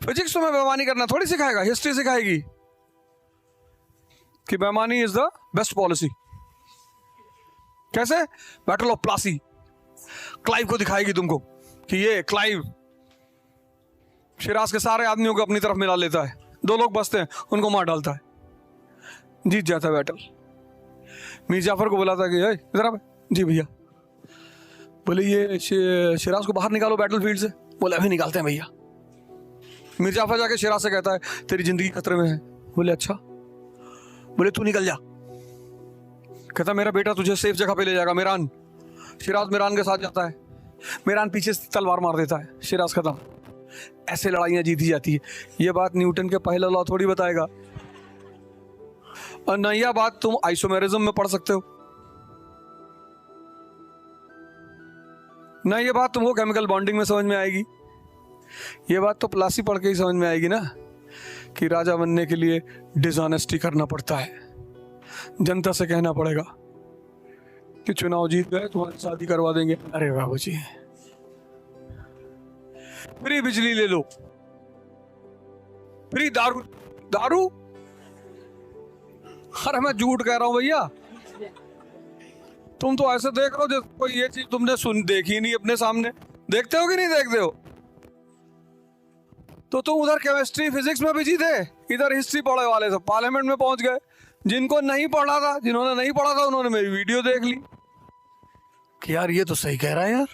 Physics तुम्हें बेईमानी करना थोड़ी सिखाएगा, हिस्ट्री सिखाएगी कि बेईमानी इज द बेस्ट पॉलिसी। कैसे? बैटल ऑफ प्लासी, क्लाइव को दिखाएगी तुमको कि ये क्लाइव शिराज के सारे आदमियों को अपनी तरफ मिला लेता है, 2 लोग बचते हैं, उनको मार डालता है, जीत जाता है बैटल। मीर जाफर को बोला था कि इधर आ। जी भैया। बोले ये शिराज को बाहर निकालो बैटलफील्ड से। बोले अभी निकालते हैं भैया। मीर जाफर जाके शिराज से कहता है तेरी जिंदगी खतरे में है। बोले अच्छा। बोले तू निकल जा। कहता मेरा बेटा तुझे सेफ जगह पे ले जाएगा, मिरान। शिराज मिरान के साथ जाता है, मिरान पीछे से तलवार मार देता है, शिराज खत्म। ऐसे लड़ाइयां जीती जाती है। ये बात न्यूटन के पहला लॉ थोड़ी बताएगा, और नया बात तुम आइसोमेरिज्म में पढ़ सकते हो, ना ये बात तुमको केमिकल बॉन्डिंग में समझ में आएगी। ये बात तो प्लासी पढ़ के ही समझ में आएगी ना, कि राजा बनने के लिए डिसऑनेस्टी करना पड़ता है, जनता से कहना पड़ेगा कि चुनाव जीत गए तुम्हारी शादी करवा देंगे। अरे बाबू जी, फ्री बिजली ले लो, फ्री दारू। दारू? अरे मैं झूठ कह रहा हूं भैया, तुम तो ऐसे देख रहे हो जैसे कोई ये चीज तुमने देखी नहीं अपने सामने। देखते हो कि नहीं देखते हो? तो तुम उधर केमिस्ट्री फिजिक्स में बिजी थे, इधर हिस्ट्री पढ़े वाले सब पार्लियामेंट में पहुंच गए। जिनको नहीं पढ़ा था, जिन्होंने नहीं पढ़ा था, उन्होंने मेरी वीडियो देख ली कि यार ये तो सही कह रहा है, यार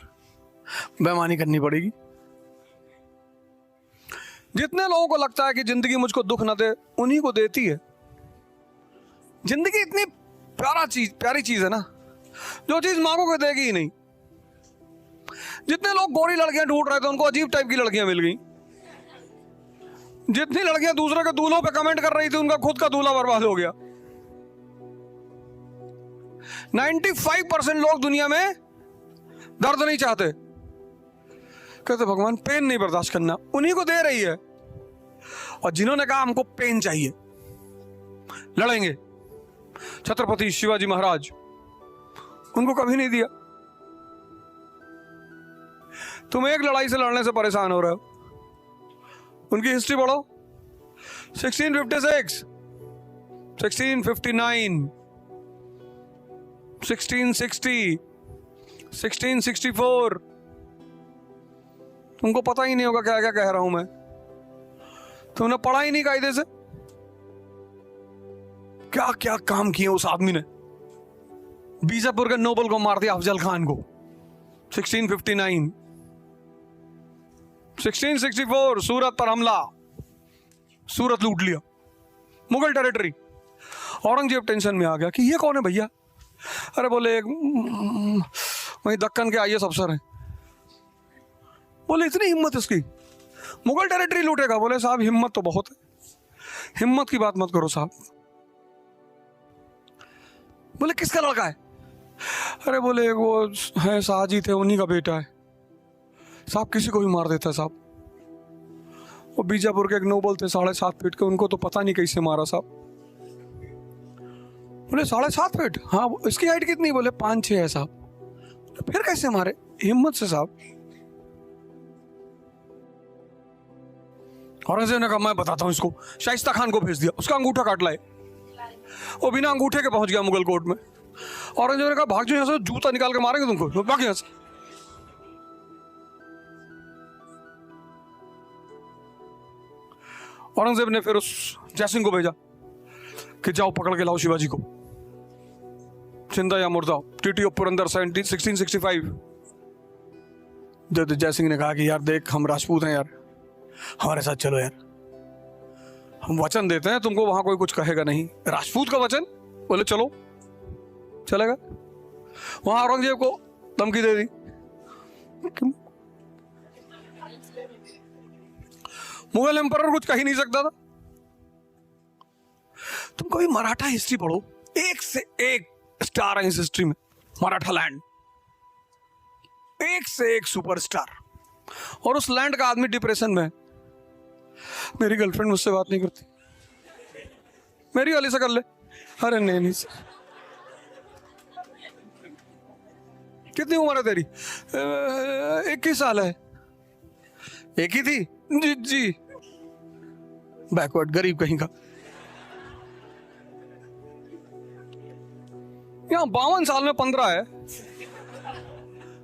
बेईमानी करनी पड़ेगी। जितने लोगों को लगता है कि जिंदगी मुझको दुख न दे, उन्हीं को देती है। जिंदगी इतनी प्यारी चीज है ना, जो चीज मांगोगे देगी ही नहीं। जितने लोग गोरी लड़कियां ढूंढ रहे थे, उनको अजीब टाइप की लड़कियां मिल गई। जितनी लड़कियां दूसरे के दूल्हों पे कमेंट कर रही थी, उनका खुद का दूल्हा बर्बाद हो गया। 95% लोग दुनिया में दर्द नहीं चाहते, कहते भगवान पेन नहीं बर्दाश्त करना, उन्हीं को दे रही है। और जिन्होंने कहा हमको पेन चाहिए, लड़ेंगे, छत्रपति शिवाजी महाराज, उनको कभी नहीं दिया। तुम एक लड़ाई से लड़ने से परेशान हो रहे हो, उनकी हिस्ट्री पढ़ो। 1656, 1659, 1660, 1664। तुमको पता ही नहीं होगा क्या क्या कह रहा हूं मैं, तुमने पढ़ा ही नहीं कायदे से। क्या क्या काम किए उस आदमी ने। बीजापुर के नोबल को मार दिया, अफजल खान को, 1659। 1664 सूरत पर हमला, सूरत लूट लिया, मुगल टेरिटरी। औरंगजेब टेंशन में आ गया कि ये कौन है भैया। अरे बोले वही दक्कन के आईएएस अफसर हैं। बोले इतनी हिम्मत इसकी, मुगल टेरिटरी लूटेगा। बोले साहब हिम्मत तो बहुत है, हिम्मत की बात मत करो साहब। बोले किसका लड़का है? अरे बोले वो है शाहजी थे, उन्हीं का बेटा है साहब, किसी को भी मार देता है साहब। वो बीजापुर के एक नोबल थे 7.5 फीट के, उनको तो पता नहीं कैसे मारा साहब। बोले 7.5 फीट? हाँ। इसकी हाइट कितनी? बोले 5-6 है साहब। फिर कैसे मारे? हिम्मत से साहब। औरंगजेब ने कहा मैं बताता हूं इसको। शाइस्ता खान को भेज दिया, उसका अंगूठा काट लाए। वो बिना अंगूठे के पहुंच गया मुगल कोर्ट में। औरंगजेब ने कहा भाग जाओ यहाँ से, जूता निकाल के मारेंगे तुमको, भाग यहाँ से। औरंगजेब ने फिर उस जयसिंह को भेजा कि जाओ पकड़ के लाओ शिवाजी को, जिंदा या मुर्दा। Treaty of Purandar 1665। जयसिंह ने कहा कि यार देख हम राजपूत हैं यार, हमारे साथ चलो यार, हम वचन देते हैं तुमको, वहां कोई कुछ कहेगा नहीं। राजपूत का वचन। बोले चलो, चलेगा। वहां औरंगजेब को धमकी दे दी। मुगल एम्परर कुछ कह ही नहीं सकता था। तुम कभी मराठा हिस्ट्री पढ़ो, एक से एक स्टार है इस हिस्ट्री में। मराठा लैंड, एक से एक सुपरस्टार, और उस लैंड का आदमी डिप्रेशन में है। मेरी गर्लफ्रेंड मुझसे बात नहीं करती, मेरी वाली से कर ले। अरे नहीं सर। कितनी उम्र है तेरी? 21 साल है। एक ही थी? जी। बैकवर्ड गरीब कहीं का। यहाँ 52 साल में 15 है,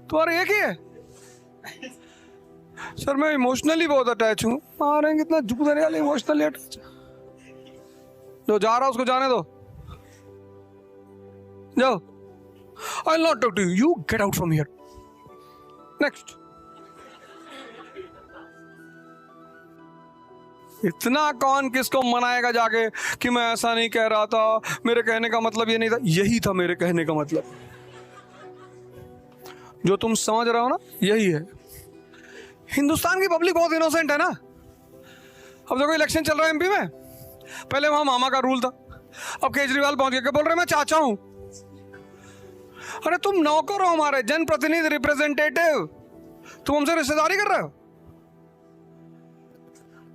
तुम्हारे एक ही है। सर मैं इमोशनली बहुत अटैच हूं। मारे कितना झूठ वाले इमोशनली अटैच। जो जा रहा उसको जाने दो, जाओ। I will not talk to you, you get out from here. Next. इतना कौन किसको मनाएगा जाके कि मैं ऐसा नहीं कह रहा था, मेरे कहने का मतलब ये नहीं था। यही था मेरे कहने का मतलब, जो तुम समझ रहे हो ना, यही है। हिंदुस्तान की पब्लिक बहुत इनोसेंट है ना। अब देखो इलेक्शन चल रहा है एमपी में, पहले वहां मामा का रूल था, अब केजरीवाल पहुंच गया, बोल रहे मैं चाचा हूं। अरे तुम नौकर हो हमारे, जनप्रतिनिधि, रिप्रेजेंटेटिव, तुम हमसे रिश्तेदारी कर रहे हो।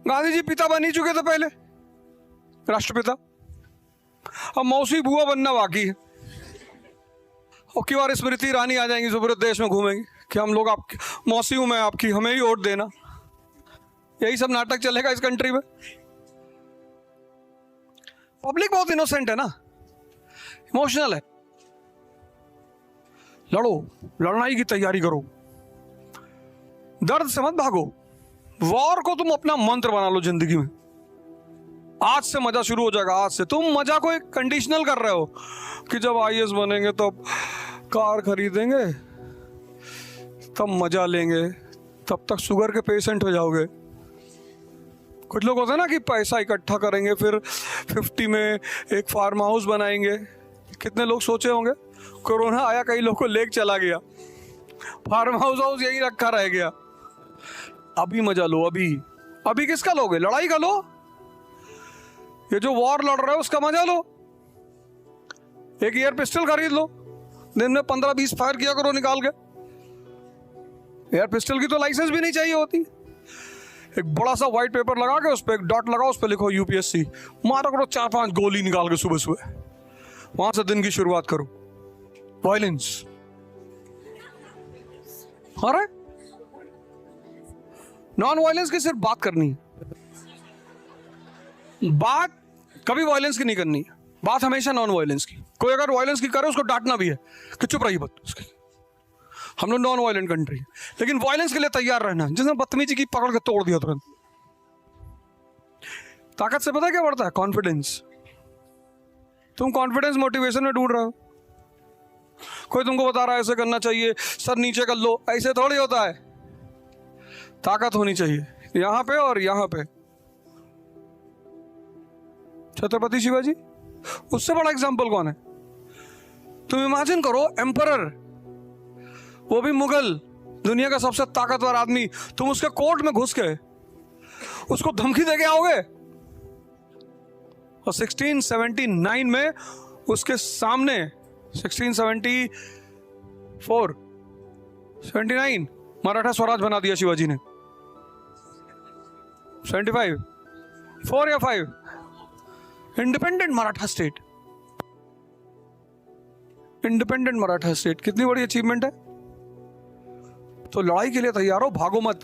गांधी जी पिता बन ही चुके थे पहले, राष्ट्रपिता। अब मौसी बुआ बनना बाकी है। और की बार स्मृति ईरानी आ जाएंगी, पूरे देश में घूमेंगी कि हम लोग आपकी मौसी हूं मैं आपकी, हमें ही वोट देना। यही सब नाटक चलेगा इस कंट्री में। पब्लिक बहुत इनोसेंट है ना, इमोशनल है। लड़ो, लड़ाई की तैयारी करो, दर्द से मत भागो। वॉर को तुम अपना मंत्र बना लो जिंदगी में। आज से मजा शुरू हो जाएगा। आज से तुम मजा को एक कंडीशनल कर रहे हो कि जब आईएएस बनेंगे तब कार खरीदेंगे, तब मजा लेंगे, तब तक शुगर के पेशेंट हो जाओगे। कुछ लोग होते हैं ना कि पैसा इकट्ठा करेंगे, फिर 50 में एक फार्म हाउस बनाएंगे। कितने लोग सोचे होंगे, कोरोना आया कई लोग को लेके चला गया, फार्म हाउस यही रखा रह गया। अभी मजा लो, अभी किसका लोगे? लड़ाई का लो। ये जो वॉर लड़ रहे हो उसका मजा लो। एक एयर पिस्टल खरीद लो, दिन में 15-20 फायर किया करो निकाल के। एयर पिस्टल की तो लाइसेंस भी नहीं चाहिए होती। एक बड़ा सा व्हाइट पेपर लगा के उस पर एक डॉट लगाओ, उस पर लिखो यूपीएससी, मारो करो 4-5 गोली निकाल के सुबह सुबह। वहां से दिन की शुरुआत करो। वायलेंस, अरे नॉन वायलेंस की सिर्फ बात करनी है, बात कभी वायलेंस की नहीं करनी है, बात हमेशा नॉन वायलेंस की। कोई अगर वायलेंस की करे उसको डांटना भी है कि चुप रही बात उसकी। हम लोग नॉन वायलेंट कंट्री, लेकिन वायलेंस के लिए तैयार रहना। जिसने बदतमीजी की पकड़ के तोड़ दिया तुरंत। ताकत से पता क्या बढ़ता है? कॉन्फिडेंस। तुम कॉन्फिडेंस मोटिवेशन में ढूंढ रहे हो, कोई तुमको बता रहा है ऐसे करना चाहिए, सर नीचे कर लो, ऐसे थोड़ी होता है। ताकत होनी चाहिए यहां पे और यहां पे। छत्रपति शिवाजी, उससे बड़ा एग्जाम्पल कौन है? तुम इमेजिन करो, एम्परर, वो भी मुगल, दुनिया का सबसे ताकतवर आदमी, तुम उसके कोर्ट में घुस के उसको धमकी देके आओगे। और 1679 में उसके सामने 1679 मराठा स्वराज बना दिया शिवाजी ने। 75 4 या 5 independent Maratha state. Independent Maratha state कितनी बड़ी अचीवमेंट है। तो लड़ाई के लिए तैयार हो, भागो मत।